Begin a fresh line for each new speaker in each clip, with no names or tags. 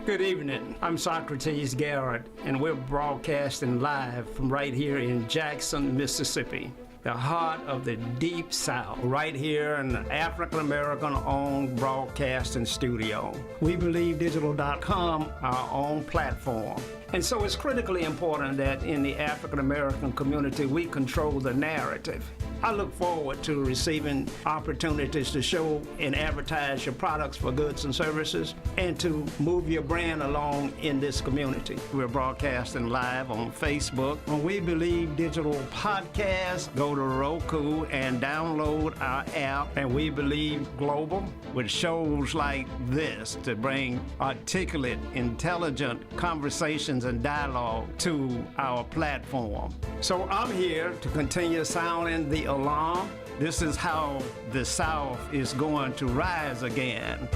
Good evening. I'm Socrates Garrett, and we're broadcasting live from right here in Jackson, Mississippi, the heart of the Deep South, right here in the African-American-owned broadcasting studio. WeBelieveDigital.com, our own platform. And so it's critically important that in the African-American community, we control the narrative. I look forward to receiving opportunities to show and advertise your products for goods and services and to move your brand along in this community. We're broadcasting live on Facebook. On We Believe Digital Podcast, go to Roku and download our app, and We Believe Global, with shows like this to bring articulate, intelligent conversations and dialogue to our platform. So I'm here to continue sounding the alarm. This is how the South is going to rise again.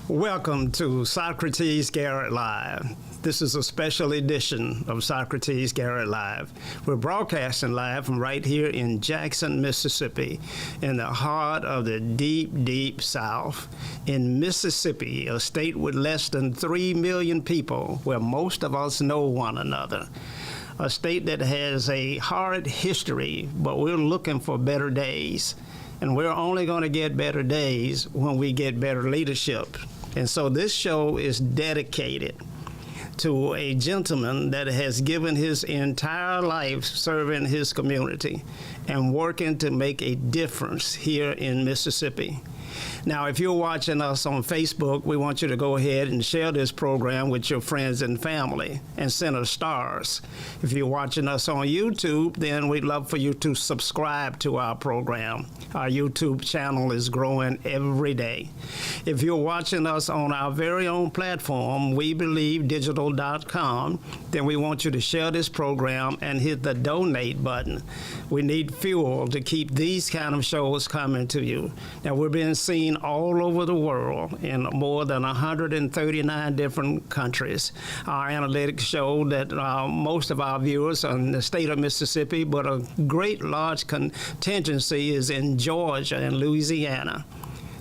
Welcome to Socrates Garrett Live. This is a special edition of Socrates Garrett Live. We're broadcasting live from right here in Jackson, Mississippi, in the heart of the deep, deep South. In Mississippi, a state with less than 3 million people, where most of us know one another. A state that has a hard history, but we're looking for better days. And we're only going to get better days when we get better leadership. And so this show is dedicated to a gentleman that has given his entire life serving his community and working to make a difference here in Mississippi. Now, if you're watching us on Facebook, we want you to go ahead and share this program with your friends and family and send us stars. If you're watching us on YouTube, then we'd love for you to subscribe to our program. Our YouTube channel is growing every day. If you're watching us on our very own platform, WeBelieveDigital.com, then we want you to share this program and hit the donate button. We need fuel to keep these kind of shows coming to you. Now, we're being seen all over the world in more than 139 different countries. Our analytics show that most of our viewers are in the state of Mississippi, but a great large contingency is in Georgia and Louisiana.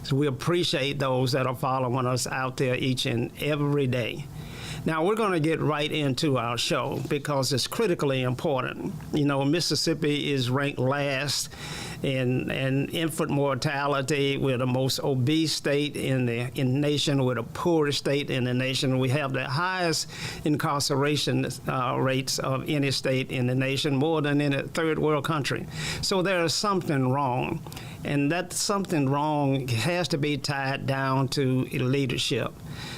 So we appreciate those that are following us out there each and every day. Now, we're going to get right into our show because it's critically important. You know, Mississippi is ranked last in infant mortality. We're the most obese state in the nation. We're the poorest state in the nation. We have the highest incarceration rates of any state in the nation, more than any third world country. So there is something wrong. And that something wrong has to be tied down to leadership.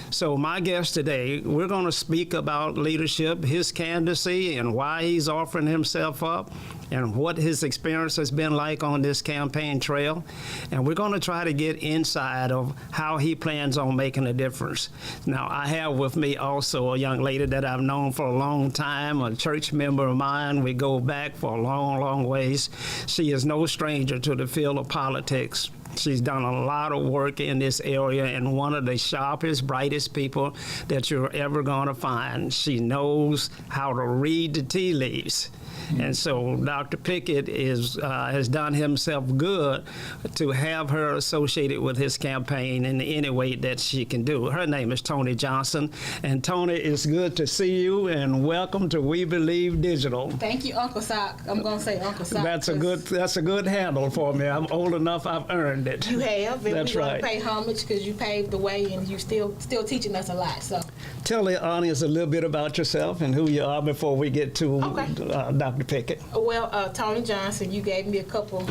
So my guest today, we're going to speak about leadership, his candidacy, and why he's offering himself up, and what his experience has been like on this campaign trail. And we're going to try to get inside of how he plans on making a difference. Now, I have with me also a young lady that I've known for a long time, a church member of mine. We go back for a long, long ways. She is no stranger to the field of politics. She's done a lot of work in this area and one of the sharpest, brightest people that you're ever going to find. She knows how to read the tea leaves. And so Dr. Pickett has done himself good to have her associated with his campaign in any way that she can do. Her name is Tony Johnson. And Tony, it's good to see you, and welcome to We Believe Digital.
Thank you, Uncle Sock. I'm going to say Uncle Sock.
That's a good handle for me. I'm old enough, I've earned it.
You have, and
That's
we want
right.
to pay homage because you paved the way and you still teaching us a lot. So
tell the audience a little bit about yourself and who you are before we get to Dr. Pickett.
Well, Tony Johnson, you gave me a couple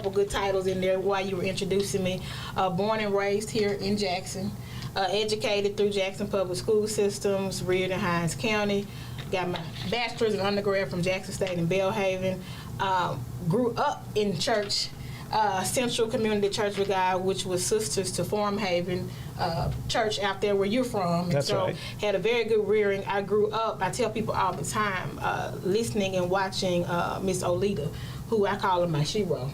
good titles in there while you were introducing me. Born and raised here in Jackson, educated through Jackson Public School Systems, reared in Hinds County, got my bachelor's and undergrad from Jackson State in Belhaven, grew up in church, Central Community Church of God, which was sisters to Farm Haven Church out there where you're from. And
That's
so
right.
Had a very good rearing. I grew up, I tell people all the time, listening and watching Miss Olita, who I call her my shero.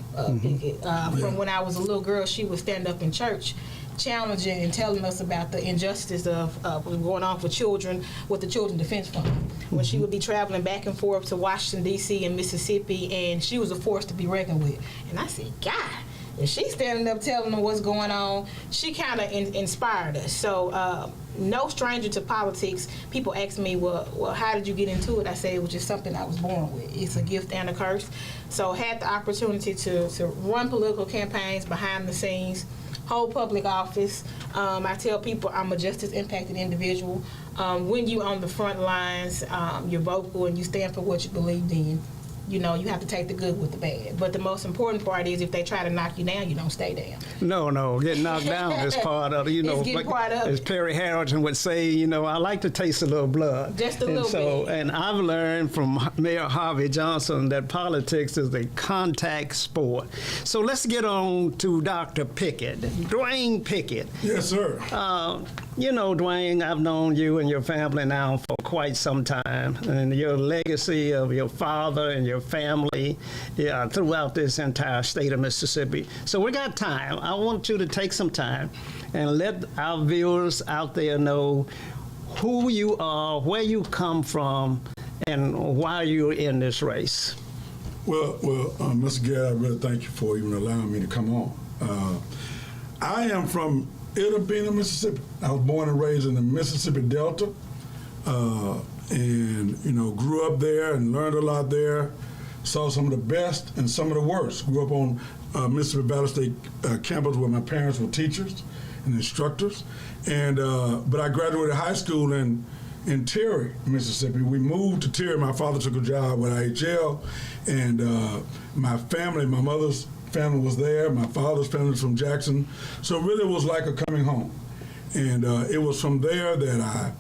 From when I was a little girl, she would stand up in church challenging and telling us about the injustice of what's going on for children with the Children's Defense Fund. When she would be traveling back and forth to Washington, D.C. and Mississippi, and she was a force to be reckoned with. And I said, God, if she's standing up telling them what's going on, she kind of inspired us. So no stranger to politics. People ask me, well, how did you get into it? I say it was just something I was born with. It's a gift and a curse. So had the opportunity to run political campaigns behind the scenes, hold public office. I tell people I'm a justice impacted individual. When you're on the front lines, you're vocal and you stand for what you believe in. You know, you have to take the good with the bad. But the most important part is if they try to knock you down, you don't stay down.
No, getting knocked down is part of it. You know,
it's part of
as Perry Harrington would say, you know, I like to taste a little blood.
Just a little bit.
And I've learned from Mayor Harvey Johnson that politics is a contact sport. So let's get on to Dr. Pickett, Dwayne Pickett.
Yes, sir.
You know, Dwayne, I've known you and your family now for quite some time, and your legacy of your father and your family throughout this entire state of Mississippi. So we got time. I want you to take some time and let our viewers out there know who you are, where you come from, and why you're in this race.
Well, Mr. Garrett, I really thank you for even allowing me to come on. I am from Itta Bena, Mississippi. I was born and raised in the Mississippi Delta, and you know, grew up there and learned a lot there. Saw some of the best and some of the worst. Grew up on Mississippi Valley State campus where my parents were teachers and instructors. And but I graduated high school in Terry, Mississippi. We moved to Terry. My father took a job with IHL, and my family, my mother's family was there. My father's family was from Jackson. So really it was like a coming home. And it was from there that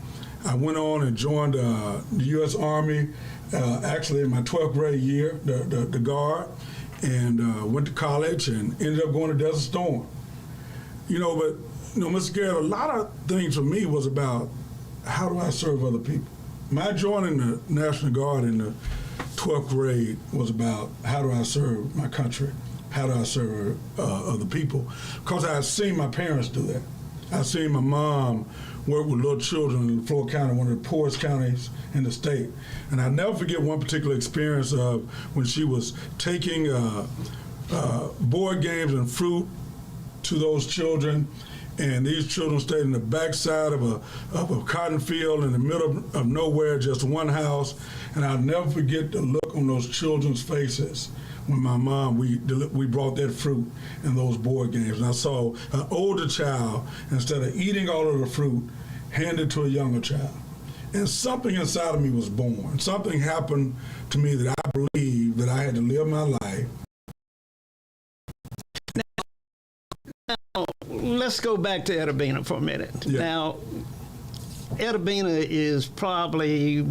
I went on and joined the U.S. Army, actually in my 12th grade year, the Guard, and went to college and ended up going to Desert Storm. You know, but, you know, Mr. Garrett, a lot of things for me was about how do I serve other people. My joining the National Guard in the 12th grade was about how do I serve my country, how do I serve other people, because I had seen my parents do that. I seen my mom work with little children in Florida County, one of the poorest counties in the state. And I'll never forget one particular experience of when she was taking board games and fruit to those children, and these children stayed in the backside of a cotton field in the middle of nowhere, just one house. And I'll never forget the look on those children's faces when my mom, we brought that fruit and those board games. And I saw an older child, instead of eating all of the fruit, hand it to a younger child. And something inside of me was born. Something happened to me that I believed that I had to live my life.
Now, let's go back to Itta Bena for a minute.
Yeah.
Now, Itta Bena is probably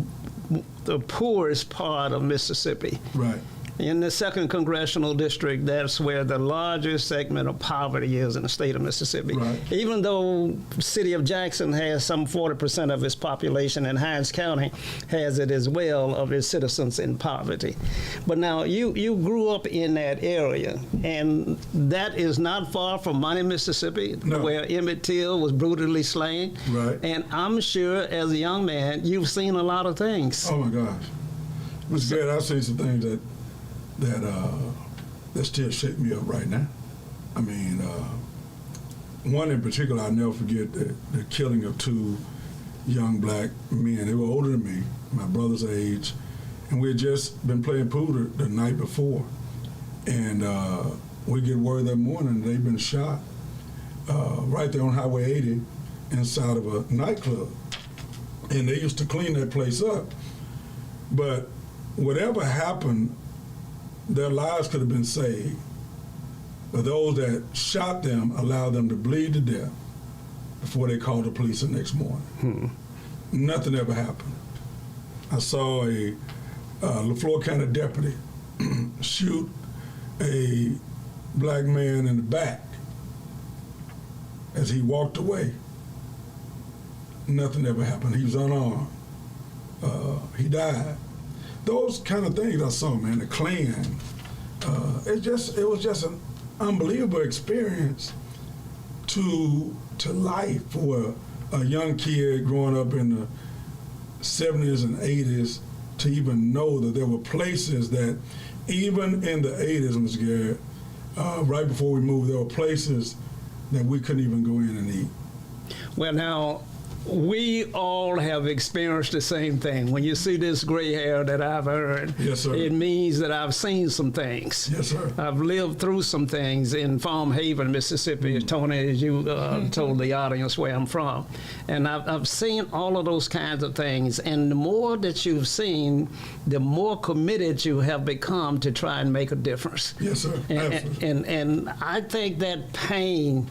the poorest part of Mississippi.
Right.
In the 2nd Congressional District, that's where the largest segment of poverty is in the state of Mississippi.
Right.
Even though the city of Jackson has some 40% of its population, and Hinds County has it as well, of its citizens in poverty. But now, you grew up in that area, and that is not far from Money, Mississippi,
No.
where Emmett Till was brutally slain.
Right.
And I'm sure, as a young man, you've seen a lot of things.
Oh my gosh. Mr. Garrett, I've seen some things that still shake me up right now. I mean, one in particular, I'll never forget the killing of 2 young black men. They were older than me, my brother's age, and we had just been playing pool the night before. And we get word that morning they've been shot right there on Highway 80 inside of a nightclub. And they used to clean that place up. But whatever happened, their lives could have been saved, but those that shot them allowed them to bleed to death before they called the police the next morning. Nothing ever happened. I saw a LaFleur County deputy shoot a black man in the back as he walked away. Nothing ever happened. He was unarmed. He died. Those kind of things I saw, man, the Klan. It was just an unbelievable experience to life for a young kid growing up in the 70s and 80s to even know that there were places that even in the 80s, Mr. Garrett, right before we moved, there were places that we couldn't even go in and eat.
Well, now, we all have experienced the same thing. When you see this gray hair that I've earned,
Yes, sir.
it means that I've seen some things.
Yes, sir.
I've lived through some things in Farm Haven, Mississippi, Tony, as you told the audience where I'm from. And I've seen all of those kinds of things. And the more that you've seen, the more committed you have become to try and make a difference.
Yes, sir. Absolutely.
And I think that pain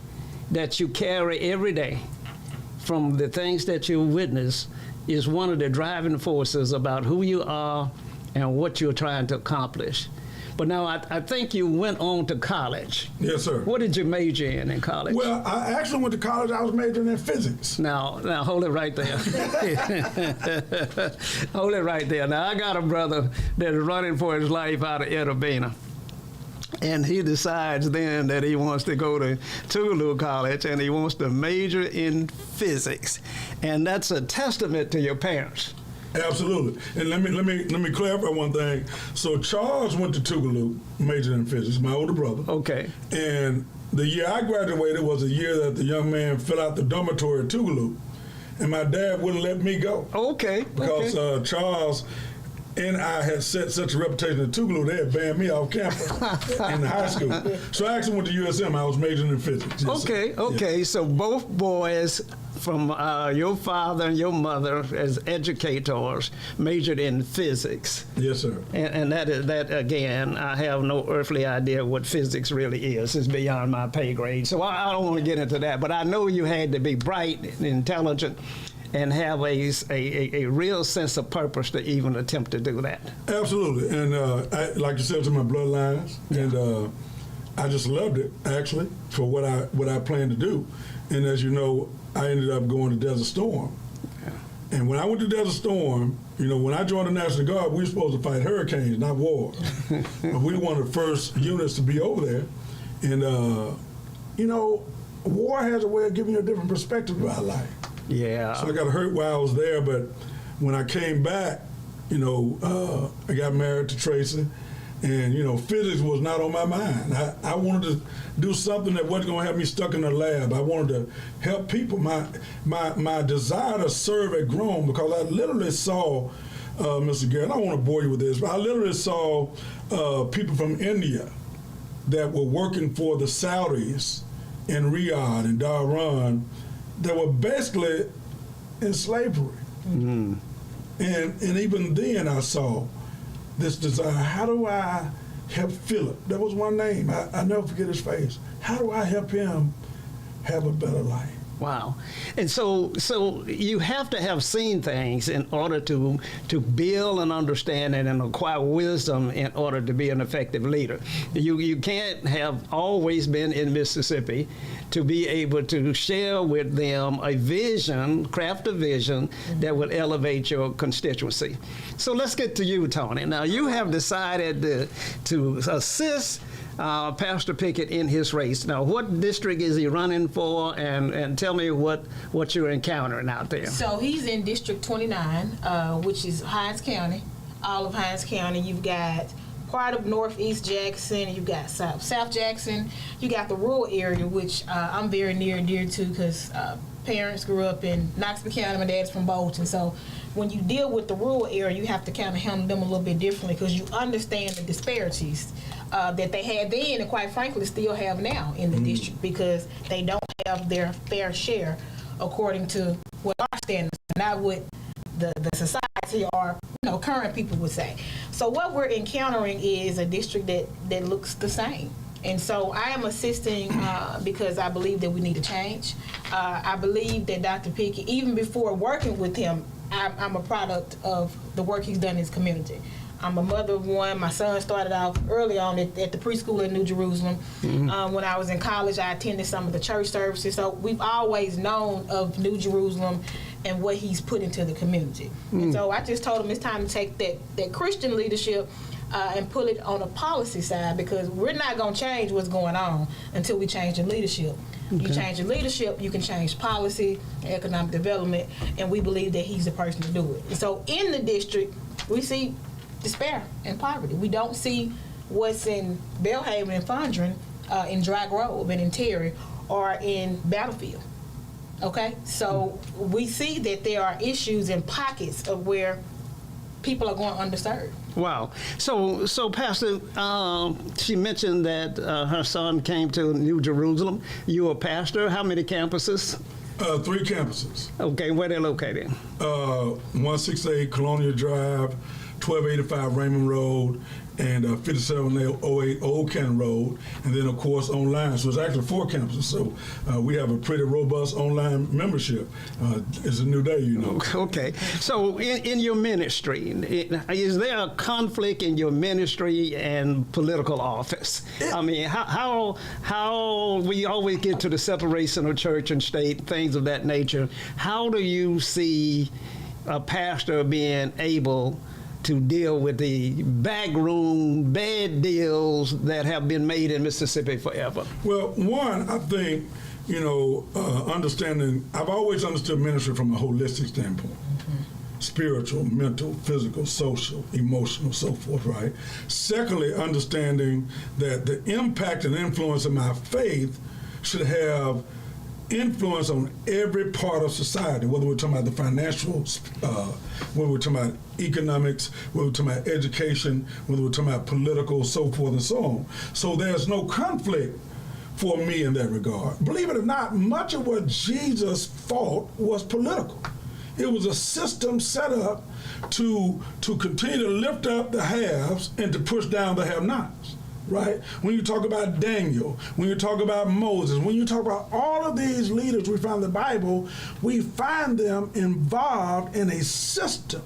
that you carry every day from the things that you witness is one of the driving forces about who you are and what you're trying to accomplish. But now I think you went on to college.
Yes, sir.
What did you major in college?
Well, I actually went to college. I was majoring in physics.
Now hold it right there. Hold it right there. Now, I got a brother that is running for his life out of Edabina. And he decides then that he wants to go to Tougaloo College and he wants to major in physics. And that's a testament to your parents.
Absolutely. And let me clarify one thing. So Charles went to Tougaloo, majored in physics, my older brother.
Okay.
And the year I graduated was the year that the young man filled out the dormitory at Tougaloo. And my dad wouldn't let me go.
Okay.
Because Charles and I had set such a reputation at Tougaloo, they had banned me off campus in high school. So I actually went to USM. I was majoring in physics. Yes,
Okay.
Yeah.
So both boys from your father and your mother as educators majored in physics.
Yes, sir.
And that again, I have no earthly idea what physics really is. It's beyond my pay grade. So I don't want to get into that. But I know you had to be bright and intelligent and have a real sense of purpose to even attempt to do that.
Absolutely. And I, like you said, to my bloodlines. And I just loved it, actually, for what I planned to do. And as you know, I ended up going to Desert Storm.
Yeah.
And when I went to Desert Storm, you know, when I joined the National Guard, we were supposed to fight hurricanes, not wars. But we were one of the first units to be over there. And, you know, war has a way of giving you a different perspective about life.
Yeah.
So I got hurt while I was there, but when I came back, you know, I got married to Tracy, and, you know, physics was not on my mind. I wanted to do something that wasn't going to have me stuck in a lab. I wanted to help people. My desire to serve had grown because I literally saw, Mr. Garrett, I don't want to bore you with this, but I literally saw people from India that were working for the Saudis in Riyadh and Dhahran that were basically in slavery.
Mm.
And even then I saw this desire, how do I help Philip? That was one name, I never forget his face. How do I help him have a better life?
Wow. And so you have to have seen things in order to build an understanding and acquire wisdom in order to be an effective leader. You can't have always been in Mississippi to be able to share with them a vision, craft a vision that would elevate your constituency. So let's get to you, Tony. Now, you have decided to assist Pastor Pickett in his race. Now, what district is he running for, and tell me what you're encountering out there.
So he's in District 29, which is Hinds County, all of Hinds County. You've got part of Northeast Jackson, you've got South Jackson, you got the rural area, which I'm very near and dear to because parents grew up in Knoxville County, my dad's from Bolton, so when you deal with the rural area, you have to kind of handle them a little bit differently because you understand the disparities that they had then and quite frankly still have now in the district because they don't have their fair share according to what our standards, not what the society or current people would say. So what we're encountering is a district that looks the same. And so I am assisting because I believe that we need a change. I believe that Dr. Pickett, even before working with him, I'm a product of the work he's done in his community. I'm a mother of one. My son started off early on at the preschool in New Jerusalem. Mm-hmm. When I was in college, I attended some of the church services. So we've always known of New Jerusalem and what he's put into the community. Mm-hmm. And so I just told him it's time to take that Christian leadership and put it on a policy side, because we're not going to change what's going on until we change the leadership. You change the leadership, you can change policy, economic development, and we believe that he's the person to do it. And so in the district, we see despair and poverty. We don't see what's in Belhaven and Fondren, in Dry Grove and in Terry, or in Battlefield. Okay? So we see that there are issues in pockets of where people are going underserved.
Wow. So Pastor, she mentioned that her son came to New Jerusalem. You're a pastor. How many campuses?
3 campuses.
Okay, where they're located?
168 Colonial Drive, 1285 Raymond Road, and 5708 Old Canton Road, and then of course online. So it's actually 4 campuses. So we have a pretty robust online membership. It's a new day, you know.
Okay. So in your ministry, is there a conflict in your ministry and political office? I mean, how we always get to the separation of church and state, things of that nature. How do you see a pastor being able to deal with the backroom bad deals that have been made in Mississippi forever?
Well, one, I think, understanding, I've always understood ministry from a holistic standpoint. Spiritual, mental, physical, social, emotional, so forth, right? Secondly, understanding that the impact and influence of my faith should have influence on every part of society, whether we're talking about the financial, whether we're talking about economics, whether we're talking about education, whether we're talking about political, so forth and so on. So there's no conflict for me in that regard. Believe it or not, much of what Jesus fought was political. It was a system set up to continue to lift up the haves and to push down the have-nots. Right? When you talk about Daniel, when you talk about Moses, when you talk about all of these leaders we find in the Bible, we find them involved in a system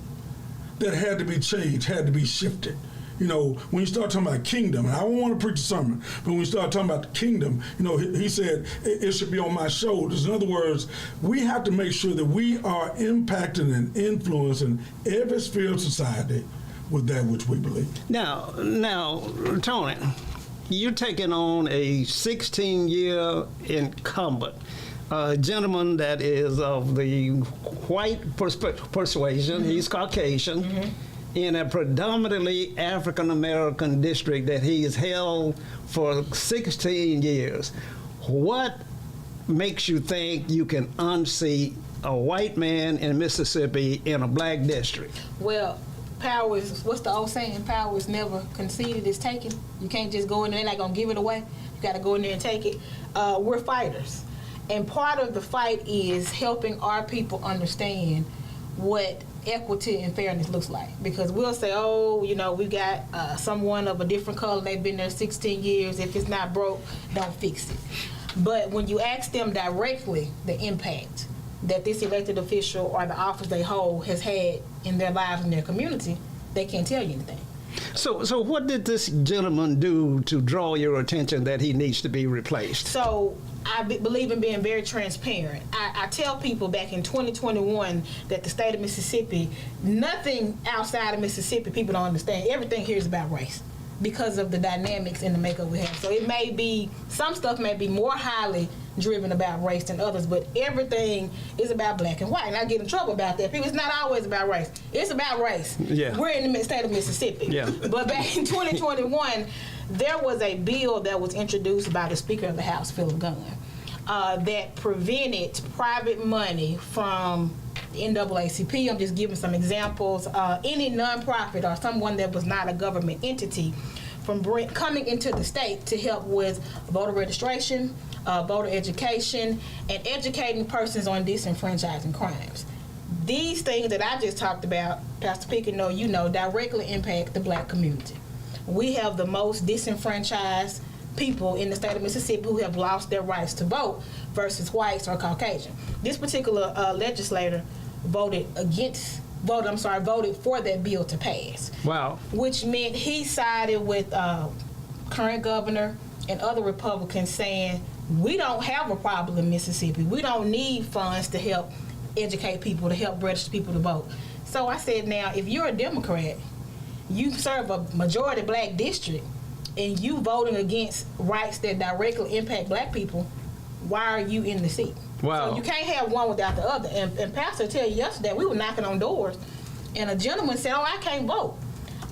that had to be changed, had to be shifted. When you start talking about kingdom, and I don't want to preach a sermon, but when you start talking about the kingdom, he said it should be on my shoulders. In other words, we have to make sure that we are impacting and influencing every sphere of society with that which we believe. Now,
Tony, you're taking on a 16-year incumbent, a gentleman that is of the white persuasion. He's Caucasian, in a predominantly African-American district that he has held for 16 years. What makes you think you can unseat a white man in Mississippi in a black district?
Well, power is, what's the old saying? Power is never conceded, it's taken. You can't just go in there, they're not going to give it away. You got to go in there and take it. We're fighters. And part of the fight is helping our people understand what equity and fairness looks like. Because we'll say, we got someone of a different color, they've been there 16 years. If it's not broke, don't fix it. But when you ask them directly the impact that this elected official or the office they hold has had in their lives and their community, they can't tell you anything.
So what did this gentleman do to draw your attention that he needs to be replaced?
So I believe in being very transparent. I tell people back in 2021 that the state of Mississippi, nothing outside of Mississippi people don't understand. Everything here is about race because of the dynamics and the makeup we have. So it may be, some stuff may be more highly driven about race than others, but everything is about black and white. And I get in trouble about that. People, it's not always about race. It's about race.
Yeah.
We're in the state of Mississippi.
Yeah.
But back in 2021, there was a bill that was introduced by the Speaker of the House, Philip Gunn, that prevented private money from the NAACP. I'm just giving some examples. Any nonprofit or someone that was not a government entity from coming into the state to help with voter registration, voter education, and educating persons on disenfranchising crimes. These things that I just talked about, Pastor Pickett, directly impact the black community. We have the most disenfranchised people in the state of Mississippi who have lost their rights to vote versus whites or Caucasian. This particular legislator voted for that bill to pass.
Wow.
Which meant he sided with current governor and other Republicans saying, we don't have a problem in Mississippi. We don't need funds to help educate people, to help register people to vote. So I said, now, if you're a Democrat you serve a majority black district and you voting against rights that directly impact black people, why are you in the seat?
Wow.
So you can't have one without the other. And Pastor tell you yesterday, we were knocking on doors, and a gentleman said, "Oh, I can't vote,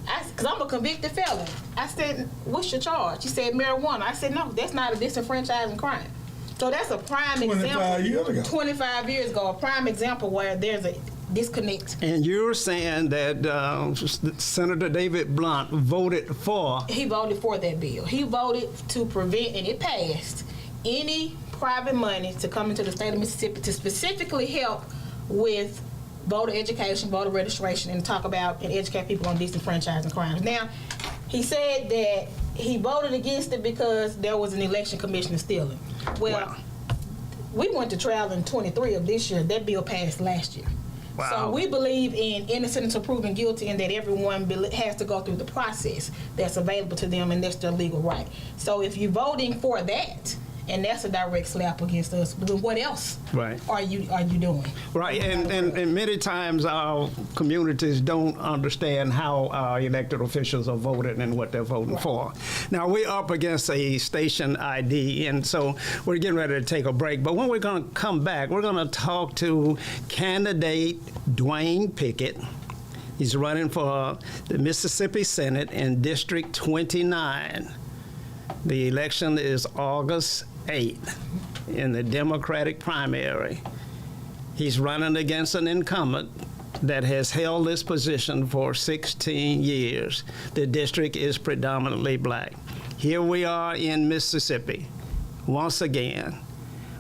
because I'm a convicted felon." I said, "What's your charge?" He said, "Marijuana." I said, "No, that's not a disenfranchising crime." So that's a prime
25
example.
years ago.
25 years ago, a prime example where there's a disconnect.
And you're saying that Senator David Blunt voted for?
He voted for that bill. He voted to prevent, and it passed, any private money to come into the state of Mississippi to specifically help with voter education, voter registration, and talk about and educate people on disenfranchising crimes. Now, he said that he voted against it because there was an election commissioner stealing. Well,
Wow.
we went to trial in 23 of this year. That bill passed last year.
Wow.
So we believe in innocent until proven guilty, and that everyone has to go through the process that's available to them, and that's their legal right. So if you're voting for that, and that's a direct slap against us, then what else
Right.
are you doing?
Right, and many times our communities don't understand how our elected officials are voting and what they're voting for. Now, we're up against a station ID, and so we're getting ready to take a break. But when we're going to come back, we're going to talk to candidate Dwayne Pickett. He's running for the Mississippi Senate in District 29. The election is August 8th in the Democratic primary. He's running against an incumbent that has held this position for 16 years. The district is predominantly black. Here we are in Mississippi. Once again,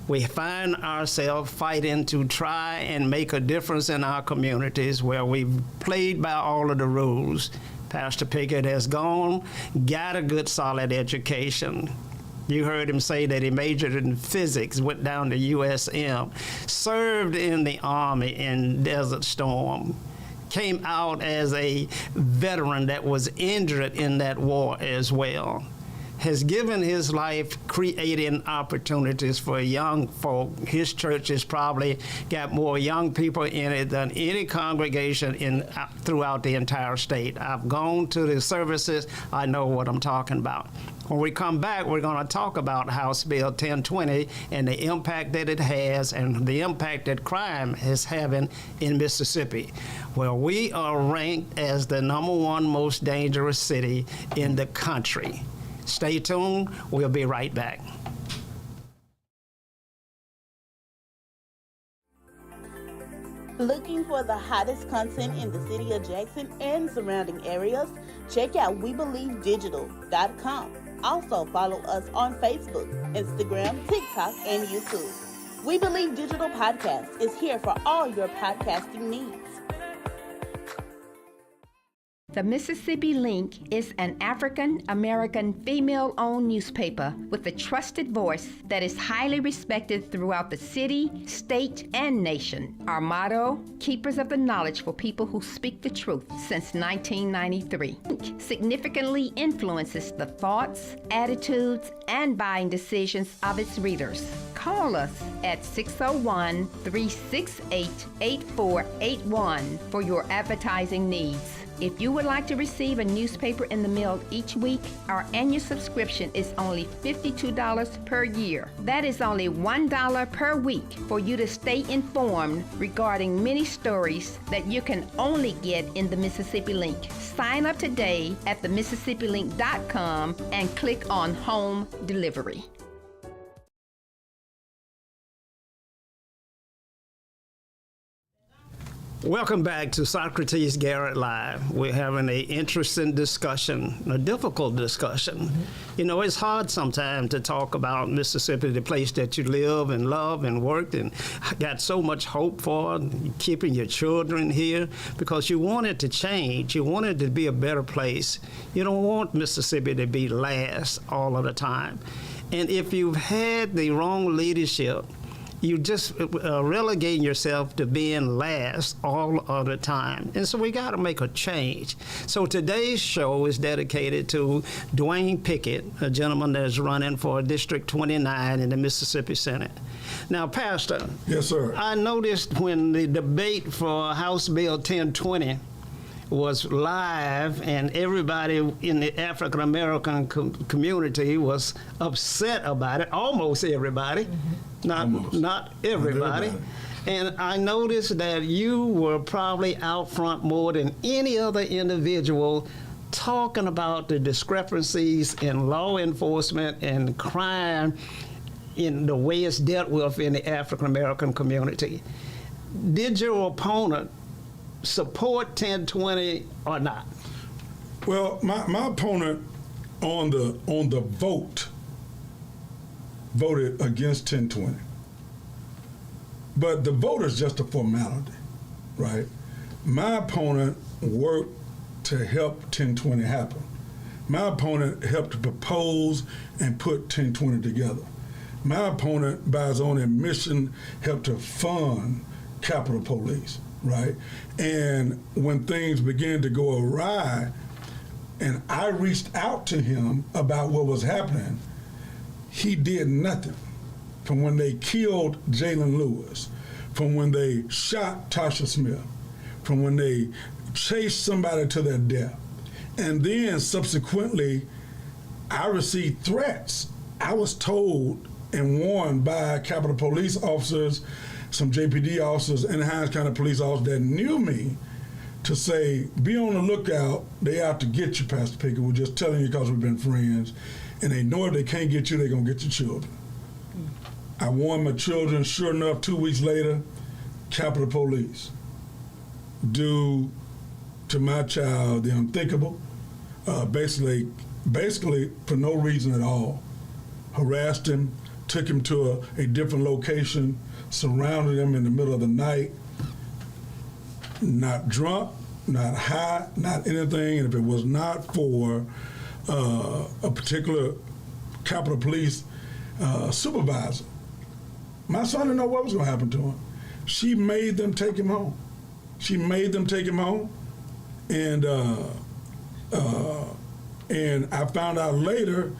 we find ourselves fighting to try and make a difference in our communities where we've played by all of the rules. Pastor Pickett has got a good solid education. You heard him say that he majored in physics, went down to USM, served in the Army in Desert Storm, came out as a veteran that was injured in that war as well. Has given his life creating opportunities for young folk. His church has probably got more young people in it than any congregation throughout the entire state. I've gone to the services. I know what I'm talking about. When we come back, we're going to talk about House Bill 1020 and the impact that it has and the impact that crime is having in Mississippi. Well, we are ranked as the #1 most dangerous city in the country. Stay tuned. We'll be right back.
Looking for the hottest content in the city of Jackson and surrounding areas? Check out WeBelieveDigital.com. Also follow us on Facebook, Instagram, TikTok, and YouTube. We Believe Digital Podcast is here for all your podcasting needs.
The Mississippi Link is an African-American female-owned newspaper with a trusted voice that is highly respected throughout the city, state, and nation. Our motto, keepers of the knowledge for people who speak the truth, since 1993. Link significantly influences the thoughts, attitudes, and buying decisions of its readers. Call us at 601-368-8481 for your advertising needs. If you would like to receive a newspaper in the mail each week, our annual subscription is only $52 per year. That is only $1 per week for you to stay informed regarding many stories that you can only get in the Mississippi Link. Sign up today at themississippiLink.com and click on Home Delivery.
Welcome back to Socrates Garrett Live. We're having an interesting discussion, a difficult discussion. Mm-hmm. You know, it's hard sometimes to talk about Mississippi, the place that you live and love and worked and got so much hope for, keeping your children here, because you want it to change. You want it to be a better place. You don't want Mississippi to be last all of the time. And if you've had the wrong leadership, you just relegating yourself to being last all of the time. And so we got to make a change. So today's show is dedicated to Dwayne Pickett, a gentleman that's running for District 29 in the Mississippi Senate. Now, Pastor.
Yes, sir.
I noticed when the debate for House Bill 1020 was live, and everybody in the African American community was upset about it. Almost everybody, not everybody. And I noticed that you were probably out front more than any other individual talking about the discrepancies in law enforcement and crime in the way it's dealt with in the African American community. Did your opponent support 1020 or not?
Well, my opponent on the vote voted against 1020. But the vote is just a formality, right? My opponent worked to help 1020 happen. My opponent helped to propose and put 1020 together. My opponent, by his own admission, helped to fund Capitol Police, right? And when things began to go awry, and I reached out to him about what was happening, he did nothing. From when they killed Jalen Lewis, from when they shot Tasha Smith, from when they chased somebody to their death. And then subsequently, I received threats. I was told and warned by Capitol Police officers, some JPD officers, and Hinds County police officers that knew me to say, be on the lookout. They out to get you, Pastor Pickett. We're just telling you because we've been friends. And they know if they can't get you, they're going to get your children. I warned my children. Sure enough, 2 weeks later, Capitol Police do to my child the unthinkable, basically for no reason at all. Harassed him, took him to a different location, surrounded him in the middle of the night, not drunk, not high, not anything. And if it was not for a particular Capitol Police supervisor, my son didn't know what was going to happen to him. She made them take him home. And I found out later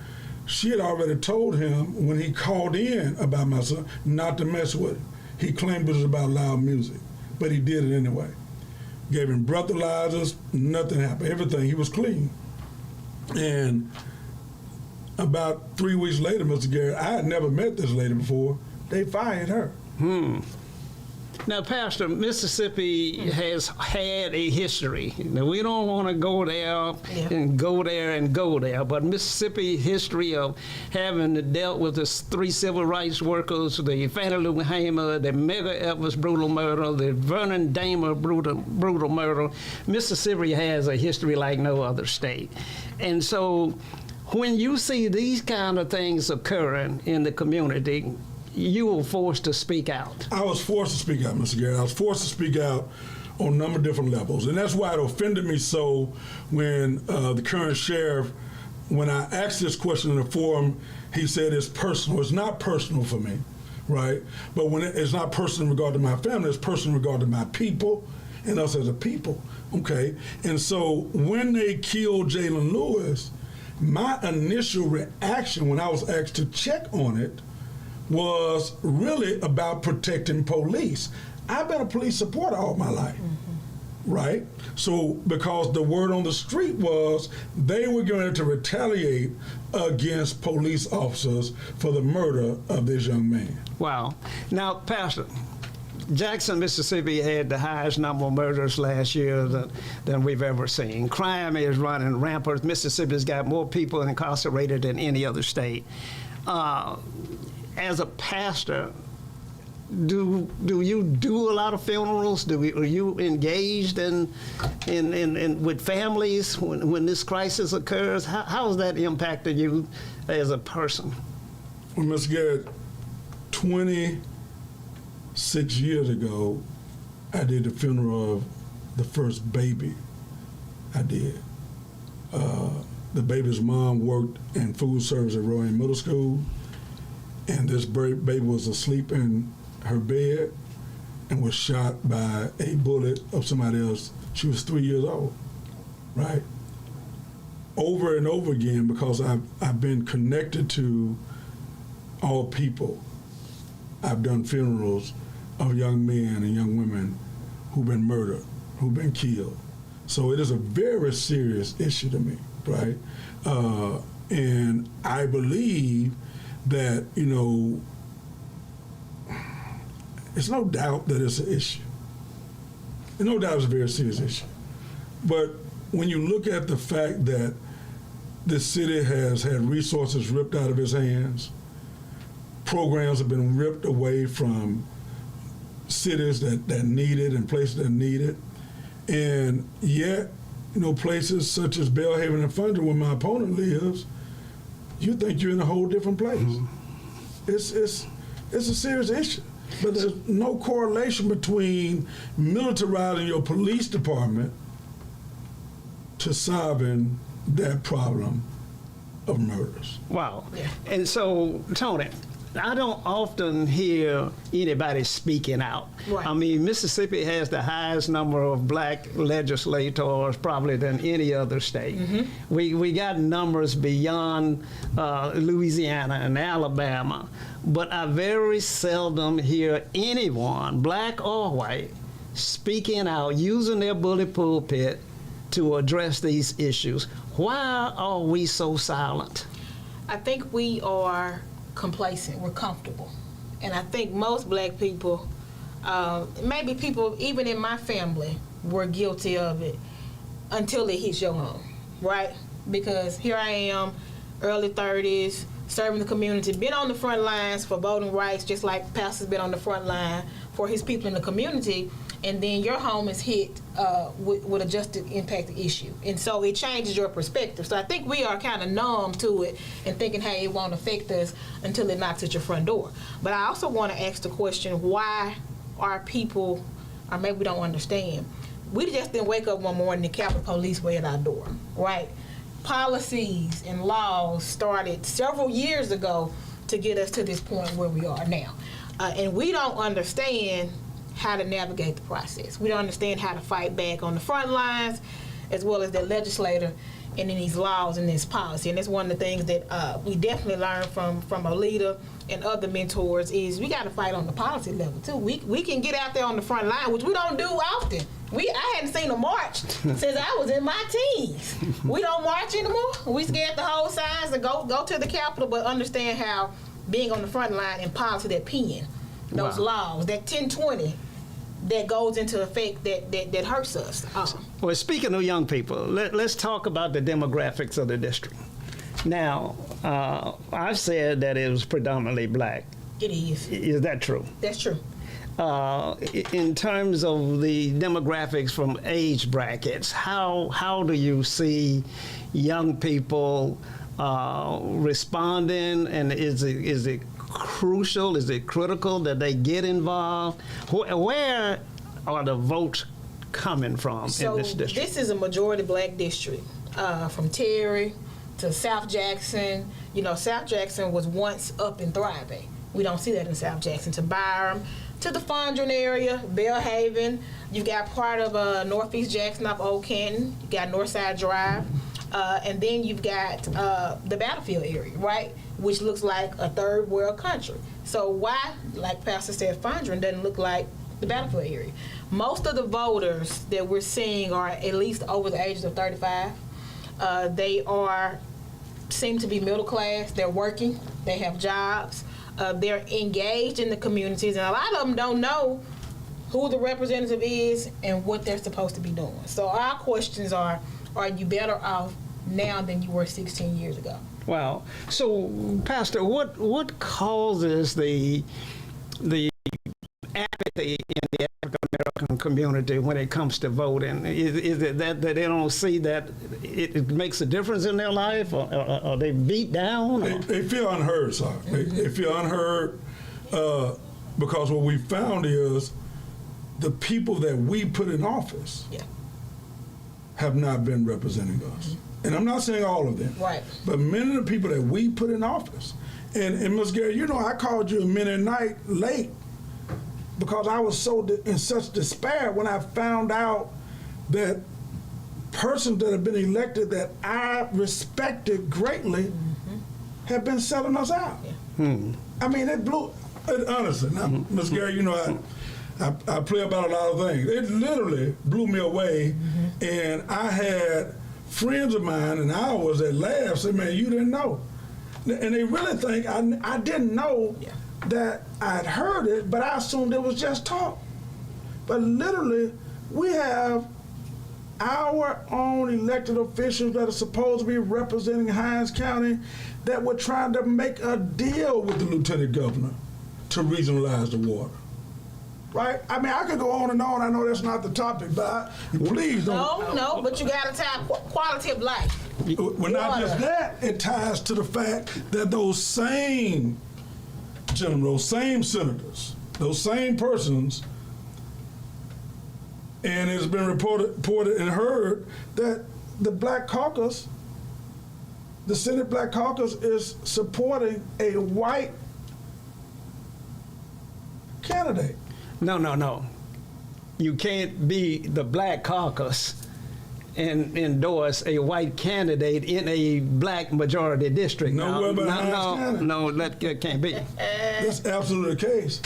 she had already told him when he called in about my son not to mess with him. He claimed it was about loud music, but he did it anyway. Gave him breathalyzers, nothing happened. Everything, he was clean. And about 3 weeks later, Mr. Garrett, I had never met this lady before. They fired her.
Now, Pastor, Mississippi has had a history. Now, we don't want to go there and go there and go there, but Mississippi history of having dealt with the 3 civil rights workers, the Fannie Lou Hamer, the Medgar Evers brutal murder, the Vernon Damer brutal murder. Mississippi has a history like no other state. And so when you see these kind of things occurring in the community, you were forced to speak out.
I was forced to speak out, Mr. Garrett. I was forced to speak out on a number of different levels. And that's why it offended me so when the current sheriff, when I asked this question in the forum, he said it's personal. It's not personal for me, right? But when it's not personal in regard to my family, it's personal in regard to my people and us as a people, okay? And so when they killed Jalen Lewis, my initial reaction when I was asked to check on it was really about protecting police. I've been a police supporter all my life, right? So because the word on the street was they were going to retaliate against police officers for the murder of this young man.
Wow. Now, Pastor, Jackson, Mississippi had the highest number of murders last year than we've ever seen. Crime is running rampant. Mississippi's got more people incarcerated than any other state. As a pastor, do you do a lot of funerals? Are you engaged in with families when this crisis occurs? How has that impacted you as a person?
Well, Mr. Garrett, 26 years ago, I did the funeral of the first baby I did. The baby's mom worked in food service at Rowan Middle School, and this baby was asleep in her bed and was shot by a bullet of somebody else. She was 3 years old, right? Over and over again, because I've been connected to all people, I've done funerals of young men and young women who've been murdered, who've been killed. So it is a very serious issue to me, right? And I believe that, it's no doubt that it's an issue. There's no doubt it's a very serious issue. But when you look at the fact that this city has had resources ripped out of its hands, programs have been ripped away from cities that need it and places that need it, and yet, places such as Belhaven and Fundra, where my opponent lives, you think you're in a whole different place. Mm-hmm. It's a serious issue. But there's no correlation between militarizing your police department to solving that problem of murders.
Wow. Yeah. And so, Tony, I don't often hear anybody speaking out.
Right.
I mean, Mississippi has the highest number of black legislators probably than any other state. Mm-hmm. We got numbers beyond Louisiana and Alabama, but I very seldom hear anyone, black or white, speaking out, using their bully pulpit to address these issues. Why are we so silent?
I think we are complacent. We're comfortable. And I think most black people, maybe people even in my family, were guilty of it until it hits your home, right? Because here I am, early 30s, serving the community, been on the front lines for voting rights, just like Pastor's been on the front line for his people in the community, and then your home is hit with a just impact issue. And so it changes your perspective. So I think we are kind of numb to it and thinking, hey, it won't affect us until it knocks at your front door. But I also want to ask the question, why are people, or maybe we don't understand, we just didn't wake up one morning and Capitol Police were at our door, right? Policies and laws started several years ago to get us to this point where we are now. And we don't understand how to navigate the process. We don't understand how to fight back on the front lines, as well as the legislator and in these laws and this policy. And that's one of the things that we definitely learned from a leader and other mentors is we got to fight on the policy level too. We can get out there on the front line, which we don't do often. I hadn't seen a march since I was in my teens. We don't march anymore. We scared to hold signs and go to the Capitol, but understand how being on the front line and policy, that pen, those laws, that 1020, that goes into effect that hurts us.
Well, speaking of young people, let's talk about the demographics of the district. Now, I've said that it was predominantly black.
It is.
Is that true?
That's true.
In terms of the demographics from age brackets, how do you see young people responding, and is it crucial, is it critical that they get involved? Where are the votes coming from in this district?
So this is a majority black district, from Terry to South Jackson. South Jackson was once up and thriving. We don't see that in South Jackson. To Byram, to the Fondren area, Belhaven. You've got part of Northeast Jackson up Old Canton. You got Northside Drive. And then you've got the Battlefield area, right, which looks like a third world country. So why, like Pastor said, Fondren doesn't look like the Battlefield area? Most of the voters that we're seeing are at least over the ages of 35. They seem to be middle class. They're working. They have jobs. They're engaged in the communities, and a lot of them don't know who the representative is and what they're supposed to be doing. So our questions are you better off now than you were 16 years ago?
Wow. So, Pastor, what causes the apathy in the African-American community when it comes to voting? Is it that they don't see that it makes a difference in their life, or are they beat down?
They feel unheard, sir. They feel unheard because what we found is the people that we put in office have not been representing us. And I'm not saying all of them,
right,
but many of the people that we put in office. And Ms. Garrett, I called you a minute night late because I was in such despair when I found out that persons that have been elected that I respected greatly have been selling us out. I mean, it blew, honestly, now, Ms. Garrett, I pray about a lot of things. It literally blew me away, and I had friends of mine and ours that laughed, said, "Man, you didn't know," and they really think I didn't know that I'd heard it, but I assumed it was just talk. But literally, we have our own elected officials that are supposed to be representing Hinds County that were trying to make a deal with the lieutenant governor to regionalize the water. Right? I mean, I could go on and on. I know that's not the topic, but please don't.
No, but you got to tie quality of life.
Well, not just that, it ties to the fact that those same gentlemen, those same senators, those same persons, and it's been reported and heard that the Black Caucus, the Senate Black Caucus, is supporting a white candidate.
No. You can't be the Black Caucus and endorse a white candidate in a black majority district.
No,
that can't be.
That's absolutely the case.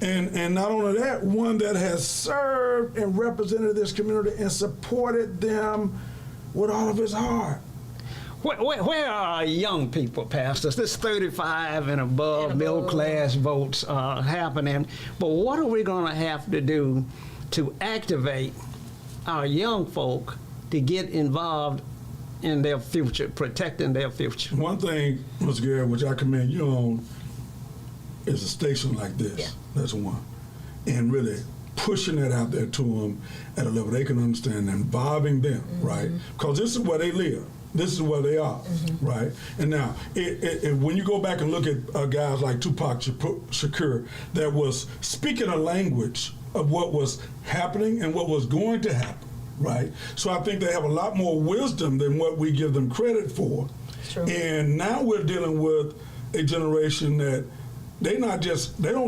And not only that, one that has served and represented this community and supported them with all of his heart.
Where are our young people, pastors? This 35 and above middle class votes are happening, but what are we going to have to do to activate our young folk to get involved in their future, protecting their future?
One thing, Mr. Garrett, which I commend you on, is a station like this.
Yeah.
That's one. And really pushing that out there to them at a level they can understand, involving them, right? Because this is where they live. This is where they are, right? And now, when you go back and look at guys like Tupac Shakur, that was speaking a language of what was happening and what was going to happen, right? So I think they have a lot more wisdom than what we give them credit for.
True.
And now we're dealing with a generation that they don't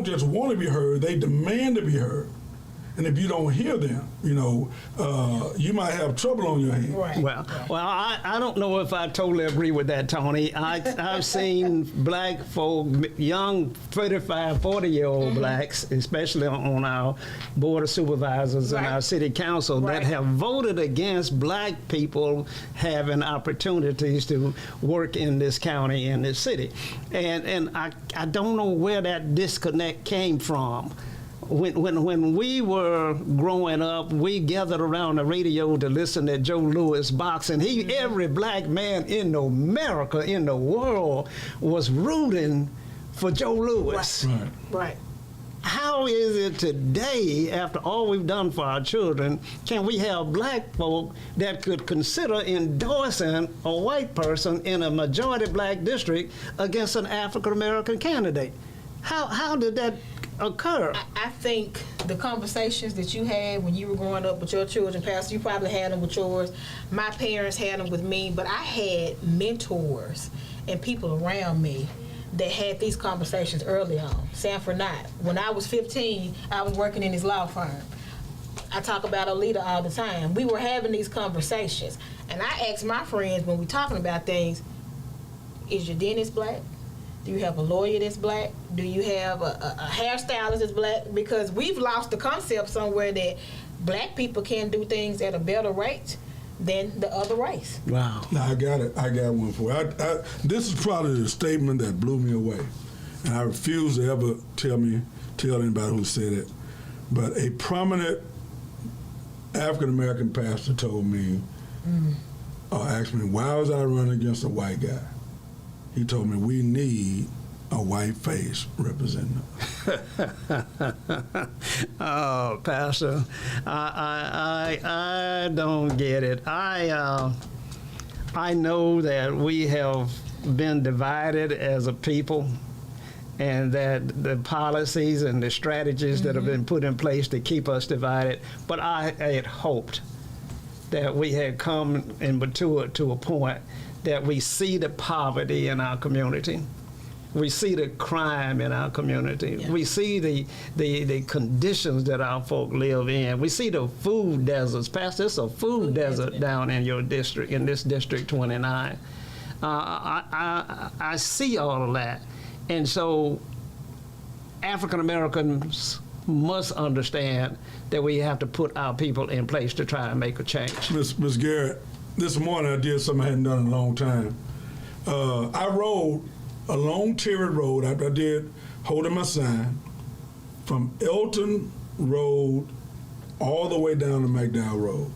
just want to be heard, they demand to be heard. And if you don't hear them, you might have trouble on your hands.
Right.
Well, I don't know if I totally agree with that, Tony. I've seen black folk, young 35, 40-year-old blacks, especially on our board of supervisors and our city council, that have voted against black people having opportunities to work in this county, in this city. And I don't know where that disconnect came from. When we were growing up, we gathered around the radio to listen to Joe Louis boxing. Every black man in America, in the world, was rooting for Joe Louis.
Right.
How is it today, after all we've done for our children, can we have black folk that could consider endorsing a white person in a majority black district against an African American candidate? How did that occur?
I think the conversations that you had when you were growing up with your children, Pastor, you probably had them with yours. My parents had them with me, but I had mentors and people around me that had these conversations early on. Sanford Knott. When I was 15, I was working in his law firm. I talk about Alita all the time. We were having these conversations, and I asked my friends when we're talking about things, is your dentist black? Do you have a lawyer that's black? Do you have a hairstylist that's black? Because we've lost the concept somewhere that black people can do things at a better rate than the other race.
Wow.
No, I got it. I got one for you. This is probably the statement that blew me away. And I refuse to ever tell anybody who said it. But a prominent African-American pastor told me, asked me, why was I running against a white guy? He told me, we need a white face representing them.
Oh, Pastor, I don't get it. I know that we have been divided as a people, and that the policies and the strategies that have been put in place to keep us divided. But I had hoped that we had come and matured to a point that we see the poverty in our community. We see the crime in our community. Yeah. We see the conditions that our folk live in. We see the food deserts. Pastor, it's a food desert down in your district, in this District 29. I see all of that. And so African Americans must understand that we have to put our people in place to try and make a change.
Ms. Garrett, this morning I did something I hadn't done in a long time. I rode a long tiered road after I did holding my sign from Elton Road all the way down to McDowell Road.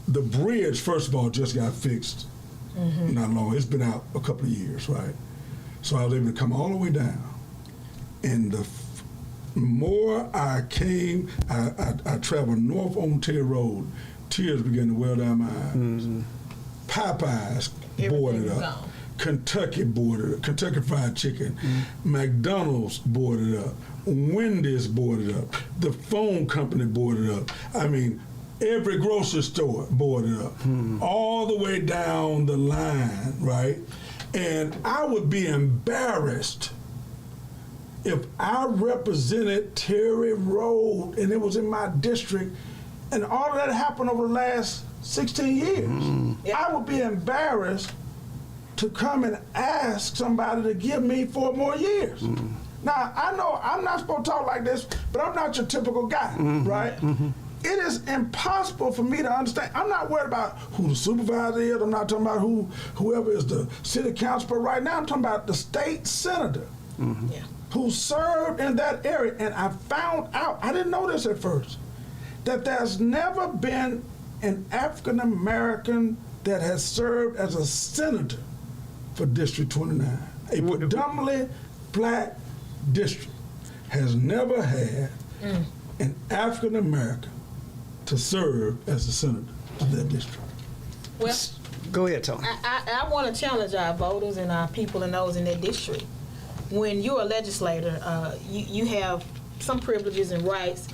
The bridge, first of all, just got fixed not long. It's been out a couple of years, right? So I was able to come all the way down. And the more I came, I traveled north on Tier Road, tears began to well down my eyes. Popeyes boarded up. Kentucky boarded up. Kentucky Fried Chicken. McDonald's boarded up. Wendy's boarded up. The phone company boarded up. I mean, every grocery store boarded up. All the way down the line, right? And I would be embarrassed if I represented Terry Road and it was in my district and all of that happened over the last 16 years. I would be embarrassed to come and ask somebody to give me 4 more years. Now, I know I'm not supposed to talk like this, but I'm not your typical guy, right? It is impossible for me to understand. I'm not worried about who the supervisor is. I'm not talking about whoever is the city council, but right now I'm talking about the state senator who served in that area. And I found out, I didn't know this at first, that there's never been an African American that has served as a senator for District 29. A predominantly black district has never had an African American to serve as a senator of that district.
Well,
Go ahead, Tony.
I want to challenge our voters and our people and those in that district. When you're a legislator, you have some privileges and rights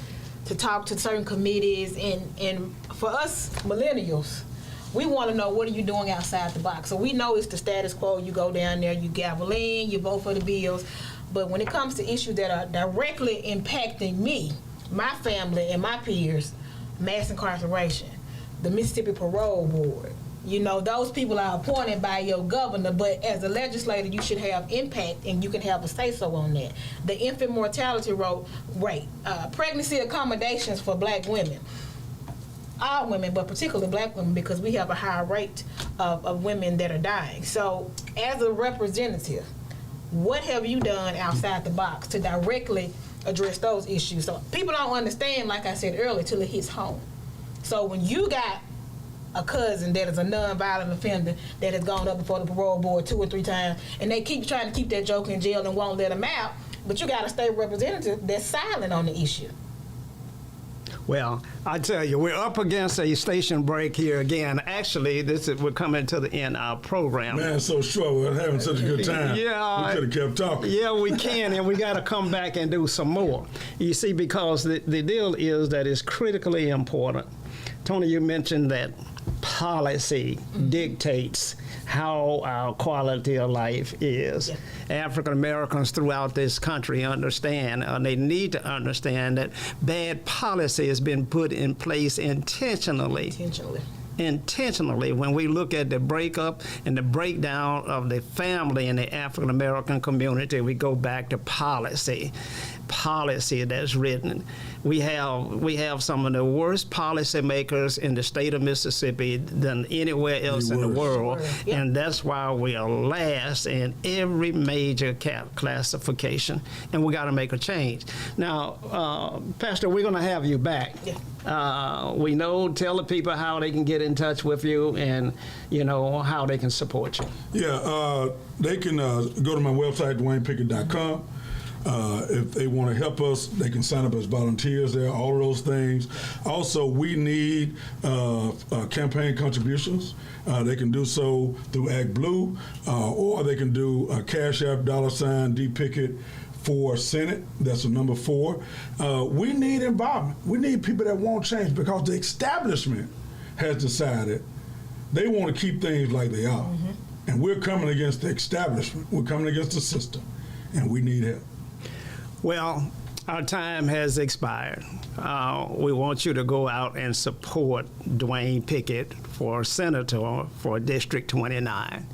to talk to certain committees, and for us millennials, we want to know, what are you doing outside the box? So we know it's the status quo. You go down there, you gavel in, you vote for the bills. But when it comes to issues that are directly impacting me, my family, and my peers, mass incarceration, the Mississippi Parole Board, you know, those people are appointed by your governor, but as a legislator, you should have impact and you can have a say-so on that. The infant mortality rate, pregnancy accommodations for black women, all women, but particularly black women, because we have a high rate of women that are dying. So as a representative, what have you done outside the box to directly address those issues? So people don't understand, like I said earlier, till it hits home. So when you got a cousin that is a nonviolent offender that has gone up before the parole board 2 or 3 times, and they keep trying to keep that joker in jail and won't let him out, but you got a state representative that's silent on the issue.
Well, I tell you, we're up against a station break here again. Actually, we're coming to the end of our program.
Man, so short. We're having such a good time.
Yeah.
We could have kept talking.
Yeah, we can, and we got to come back and do some more. You see, because the deal is that it's critically important. Tony, you mentioned that policy dictates how our quality of life is. Yeah. African Americans throughout this country understand, they need to understand, that bad policy has been put in place intentionally. When we look at the breakup and the breakdown of the family in the African American community, we go back to policy that's written. We have some of the worst policymakers in the state of Mississippi than anywhere else in the world, and that's why we are last in every major classification, and we got to make a change. Now, Pastor, we're going to have you back. We know, tell the people how they can get in touch with you and, you know, how they can support you. Yeah,
they can go to my website, DwaynePickett.com. If they want to help us, they can sign up as volunteers there, all of those things. Also, we need campaign contributions. They can do so through Act Blue, or they can do Cash App, $D Pickett for Senate. That's the number 4. We need involvement. We need people that want change, because the establishment has decided they want to keep things like they are. And we're coming against the establishment. We're coming against the system, and we need help.
Well, our time has expired. We want you to go out and support Dwayne Pickett for Senator for District 29.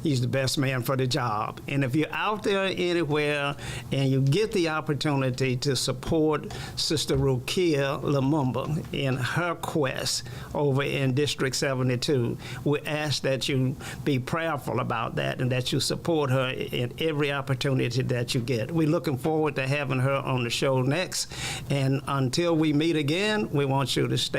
he's the best man for the job. And if you're out there anywhere and you get the opportunity to support Sister Rukia Lumumba in her quest over in District 72, we ask that you be prayerful about that and that you support her in every opportunity that you get. We're looking forward to having her on the show next. And until we meet again, we want you to stay